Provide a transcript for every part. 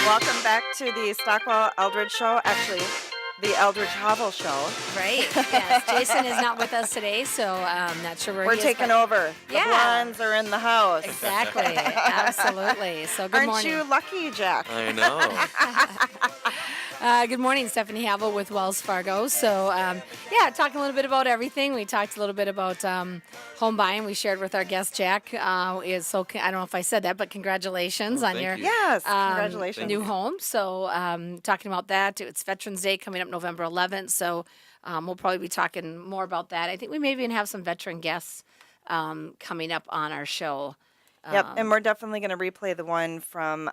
welcome back to the Stockwell Eldridge Show. Actually, the Eldridge Hovel Show. Right. Yes. Jason is not with us today, so I'm not sure where We're he is. taking over. Yeah. The blondes are in the house. Exactly. Absolutely. So good morning. Aren't you lucky, Jack? I know. Good morning, Stephanie Havel with Wells Fargo. So, talking a little bit about everything. We talked a little bit about home buying. We shared with our guest, Jack. I don't know if I said that, but congratulations on your Yes, congratulations. new home. So, talking about that. It's Veterans Day coming up November 11th. So, we'll probably be talking more about that. I think we may even have some veteran guests coming up on our show. Yep, and we're definitely going to replay the one from,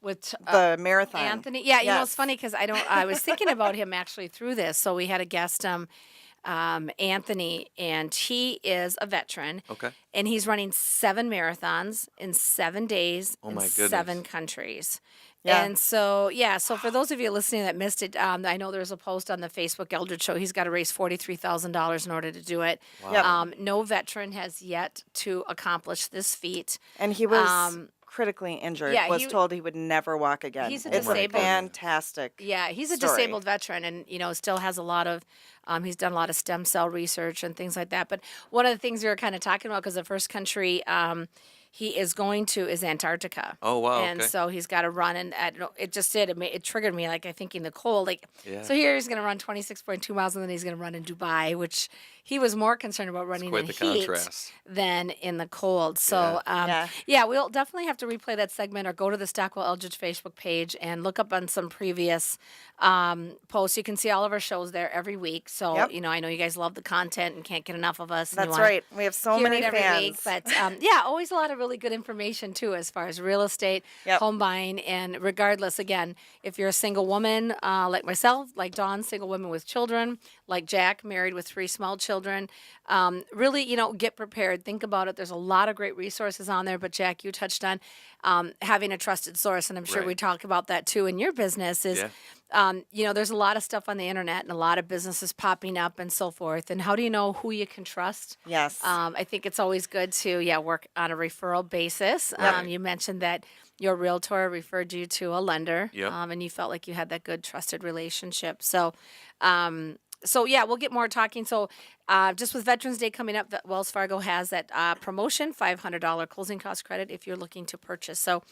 with the marathon. Anthony. Yeah, you know, it's funny because I was thinking about him actually through this. So we had a guest, Anthony, and he is a veteran. Okay. And he's running 7 marathons in 7 days in my goodness. 7 countries. Yeah. And so, so for those of you listening that missed it, I know there's a post on the Facebook Eldridge Show. He's got to raise $43,000 in order to do it. Wow. No veteran has yet to accomplish this feat. And he was critically injured. yeah, was he- told he would never walk again. He's a It's disabled- fantastic. Yeah, he's a story. disabled veteran, and still has a lot of. He's done a lot of stem cell research and things like that. But one of the things we were kind of talking about, because the first country he is going to is Antarctica. Oh, wow, And okay. so he's got to run, and it just did. It triggered me, like I thinking the cold. Like Yeah. so here he's going to run 26.2 miles, and then he's going to run in Dubai, which he was more concerned about running quite in the heat contrast. than in the cold. So we'll definitely have to replay that segment or go to the Stockwell Eldridge Facebook page and look up on some previous posts. You can see all of our shows there every week. So Yep. I know you guys love the content and can't get enough of us. And you That's wanna right. We have so hear many it every fans. week, but always a lot of really good information too, as far as real estate, Yep. home buying, and regardless, again, if you're a single woman like myself, like Dawn, single woman with children, like Jack, married with 3 small children, really, get prepared. Think about it. There's a lot of great resources on there, but Jack, you touched on having a trusted source, and I'm sure Right. we talk about that too in your business. Is there's a lot of stuff on the internet and a lot of businesses popping up and so forth. And how do you know who you can trust? Yes. I think it's always good to work on a referral basis. You mentioned that your realtor referred you to a lender, Yep. and you felt like you had that good trusted relationship. We'll get more talking. So, just with Veterans Day coming up, Wells Fargo has that promotion, $500 closing cost credit if you're looking to purchase. So,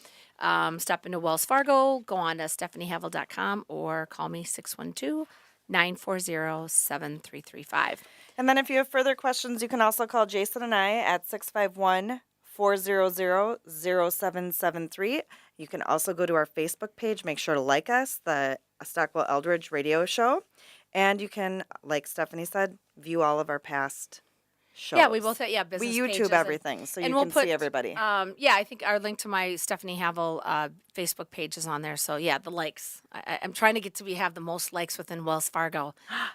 step into Wells Fargo, go on to stephaniehavel.com or call me 612-940-7335. And then if you have further questions, you can also call Jason and I at 651-400-0773. You can also go to our Facebook page. Make sure to like us, the Stockwell Eldridge Radio Show. And you can, like Stephanie said, view all of our past shows. Yeah, we both have business We pages YouTube and- everything, so you and we'll can put, see everybody. I think our link to my Stephanie Havel Facebook page is on there. So the likes. I'm trying to get to have the most likes within Wells Fargo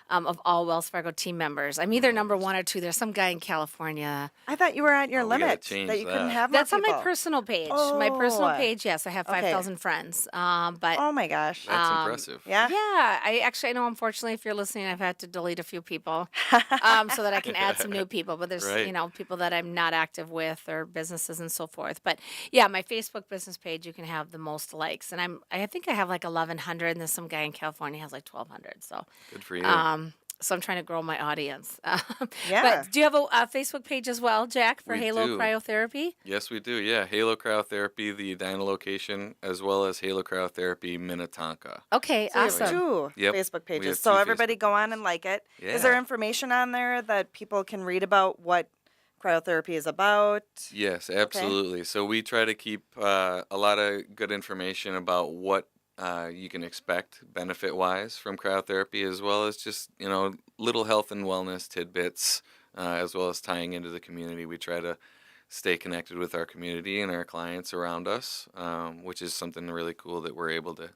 of all Wells Fargo team members. I'm either number 1 or 2. There's some guy in California. I thought you were at your we gotta limit, change that you couldn't that. have more That's on my people. personal page. My personal Oh. page, yes, I have Okay. 5,000 friends. But Oh my gosh. That's impressive. Yeah? yeah, I know, unfortunately, if you're listening, I've had to delete a few people so that I can add some new people. But there's, Right. people that I'm not active with or businesses and so forth. But yeah, my Facebook business page, you can have the most likes. And I think I have like 1,100, and there's some guy in California has like 1,200. So, Good for you. so I'm trying to grow my audience. Yeah. But do you have a Facebook page as well, Jack, for We Halo do. Cryotherapy? Yes, we do. Yeah, Halo Cryotherapy, the Edina location, as well as Halo Cryotherapy Minnetonka. Okay, So you have awesome. 2 Yep. Facebook We have pages. 2 So everybody Facebook go on and like it. Is there Yeah. information on there that people can read about what cryotherapy is about? Yes, absolutely. So we try to keep a lot of good information about what you can expect benefit-wise from cryotherapy, as well as just, little health and wellness tidbits, as well as tying into the community. We try to stay connected with our community and our clients around us, which is something really cool that we're able to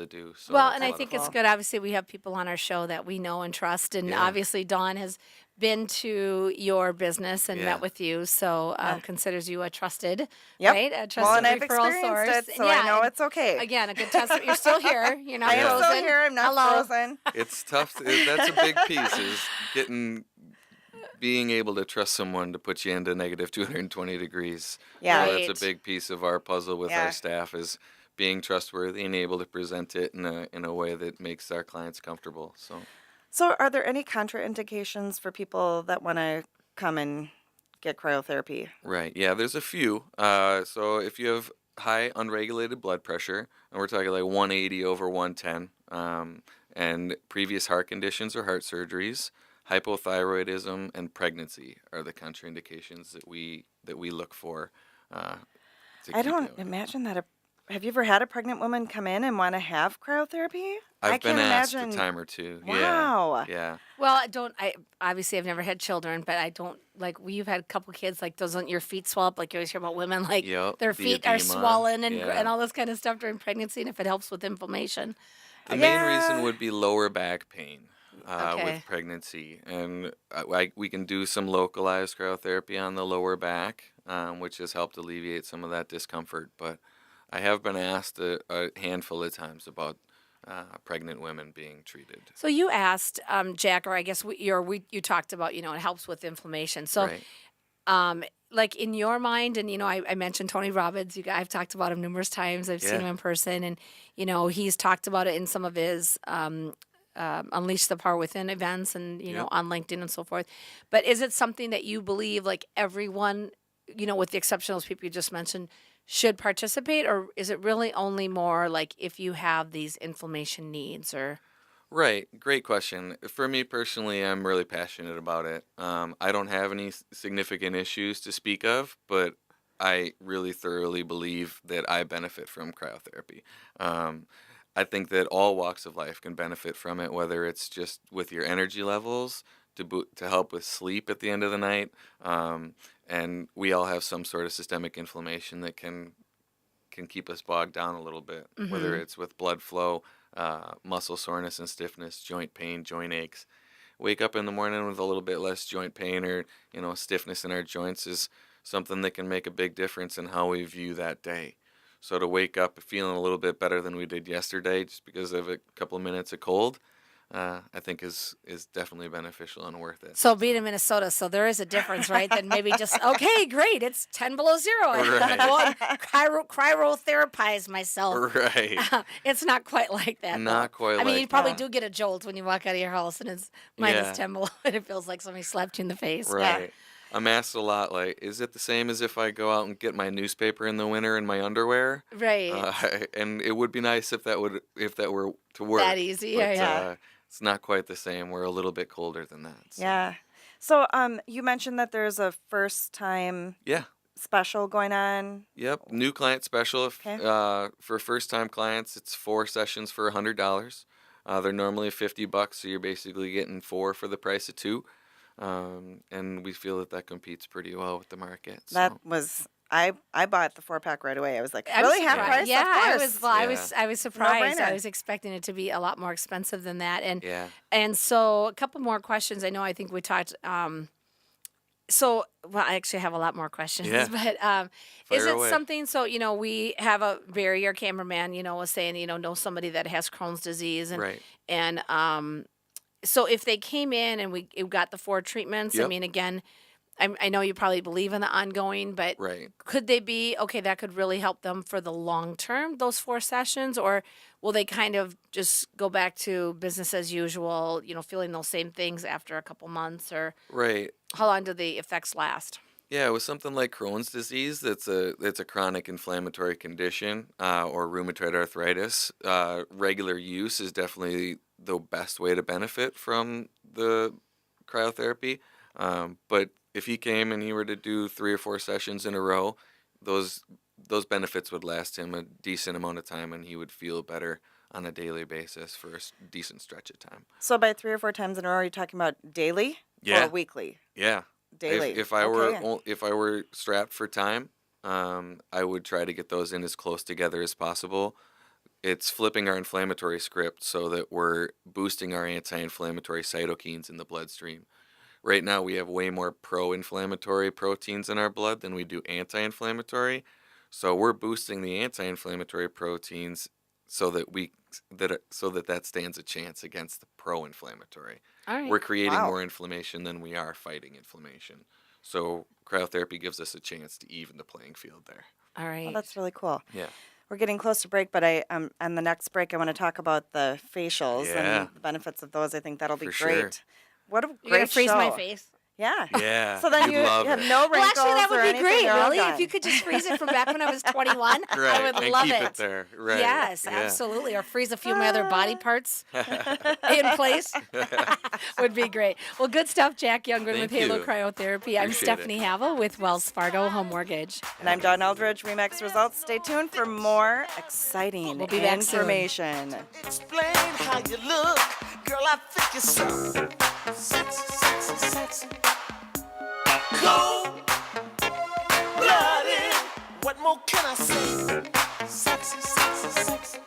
do. So Well, it's and a I lot think of it's fun. good. Obviously, we have people on our show that we know and trust, and Yeah. obviously, Dawn has been to your business and Yeah. met with you, so considers you a trusted, Yep. right? A trusted Well, and I've referral experienced source. it, so I know and it's okay. again a good testament. You're still here. You're not I am frozen. still here. I'm not Hello. frozen. It's tough. That's a big piece, is getting being able to trust someone to put you into negative 220 degrees. Yeah. That's a Right. big piece of our puzzle with our Yeah. staff is being trustworthy and able to present it in a way that makes our clients comfortable. So, So, are there any contraindications for people that want to come and get cryotherapy? right. Yeah, there's a few. So if you have high unregulated blood pressure, and we're talking like 180 over 110, and previous heart conditions or heart surgeries, hypothyroidism, and pregnancy are the contraindications that we look for uh, to I keep don't you. imagine that have you ever had a pregnant woman come in and want to have cryotherapy? I I've been can't asked a imagine. time or two. Yeah, Wow. yeah. Well, I don't. I obviously I've never had children, but I don't like. You've had a couple kids. Like, doesn't your feet swell up? Like you always hear about women, like Yep, their the feet are edema. swollen and Yeah. all this kind of stuff during pregnancy, and if it helps with inflammation. The main reason Yeah. would be lower back pain Okay. with pregnancy, and we can do some localized cryotherapy on the lower back, which has helped alleviate some of that discomfort. But I have been asked a handful of times about pregnant women being treated. So you asked Jack, or I guess you talked about it helps with inflammation. So Right. um, like in your mind, and I mentioned Tony Robbins. I've talked about him numerous times. I've seen Yeah. him in person, and he's talked about it in some of his Unleash the Power Within events, and Yep. on LinkedIn and so forth. But is it something that you believe like everyone, with the exception of those people you just mentioned, should participate, or is it really only more like if you have these inflammation needs, or Right. Great question. For me personally, I'm really passionate about it. I don't have any significant issues to speak of, but I really thoroughly believe that I benefit from cryotherapy. Um, I think that all walks of life can benefit from it, whether it's just with your energy levels to help with sleep at the end of the night. Um, and we all have some sort of systemic inflammation that can keep us bogged down a little bit, whether mm-hmm. it's with blood flow, muscle soreness and stiffness, joint pain, joint aches. Wake up in the morning with a little bit less joint pain or stiffness in our joints is something that can make a big difference in how we view that day. So to wake up feeling a little bit better than we did yesterday, just because of a couple of minutes of cold, I think is definitely beneficial and worth it. So being in So, Minnesota, so there is a difference, right? Then maybe just okay, great, it's 10 below 0. I'm gonna right, go and cryotherapize myself. right, It's not quite like that though. not quite I mean, you like probably Yeah. that. do get a jolt when you walk out of your house and it's minus Yeah. 10 below, and it feels like somebody slapped you in the face. But Yeah. Right. I'm asked a lot, like, is it the same as if I go out and get my newspaper in the winter in my underwear? right, Uh, and it would be nice if that were to work, that easy. Yeah, but yeah. it's not quite the same. We're a little bit colder than that. So Yeah. So, you mentioned that there's a first time yeah, special going on. yep. New client special. Okay. For first time clients, it's 4 sessions for $100. They're normally $50, so you're basically getting 4 for the price of 2. And we feel that competes pretty well with the market. That So was I bought the 4-pack right away. I was like, I'm really half surprised. price? Yeah, Of I course. was. Well, yeah, I was surprised. I No-brainer. was expecting it to be a lot more expensive than that, yeah, and so a couple more questions. I think we talked. So, well, I actually have a lot more questions, yeah. but is Fire it away. something? So, we have a Barry, our cameraman, was saying, know somebody that has Crohn's disease, Right. and so if they came in and we got the 4 treatments, I Yep. mean, again, I know you probably believe in the ongoing, but Right. could they be okay? That could really help them for the long term, those 4 sessions, or will they kind of just go back to business as usual? Feeling those same things after a couple months, or Right. how long do the effects last? Yeah, with something like Crohn's disease, that's a chronic inflammatory condition, or rheumatoid arthritis. Regular use is definitely the best way to benefit from the cryotherapy. But if he came and he were to do 3 or 4 sessions in a row, those those benefits would last him a decent amount of time, and he would feel better on a daily basis for a decent stretch of time. So by 3 or 4 times in a row, are you talking about daily Yeah, or weekly? yeah. Daily. If I were Okay. if I were strapped for time, I would try to get those in as close together as possible. It's flipping our inflammatory script so that we're boosting our anti-inflammatory cytokines in the bloodstream. Right now, we have way more pro-inflammatory proteins in our blood than we do anti-inflammatory. So we're boosting the anti-inflammatory proteins so that that stands a chance against the pro-inflammatory. All right. We're creating Wow. more inflammation than we are fighting inflammation. So cryotherapy gives us a chance to even the playing field there. All Well, right. that's really cool. Yeah. We're getting close to break, but on the next break, I want to talk about the facials Yeah. and the benefits of those. I think that'll be For great. sure. What a You're great gonna freeze show. my face. Yeah. Yeah. So then you'd you love have it. no wrinkles Well, actually, that or would be anything. great, You're all really. If done. you could just freeze it from back when I was 21, I Right, would and love keep it. it there. Right. Yes, yeah. absolutely. Or freeze a few of my other body parts in place would be great. Well, good stuff, Jack Youngren with Thank Halo you. Cryotherapy. I'm Appreciate Stephanie Havel with Wells Fargo Home Mortgage. And I'm Dawn Eldridge, Remax Results. Stay tuned for more exciting We'll be back soon. information. Explain how you look, girl. I think you're so sexy, sexy, sexy. Cold blooded. What more can I say? Sexy, sexy, sexy.